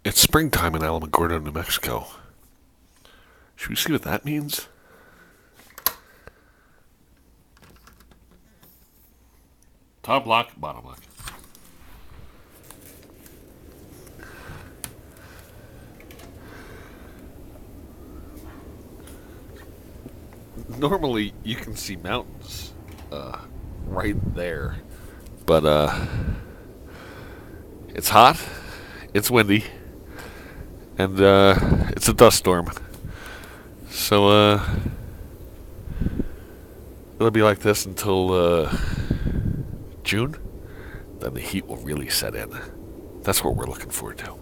It's springtime in Alamogordo, New Mexico. Should we see what that means? Top lock, bottom lock. Normally, you can see mountains right there. But it's hot, it's windy, and it's a dust storm. So it'll be like this until June. Then the heat will really set in. That's what we're looking forward to.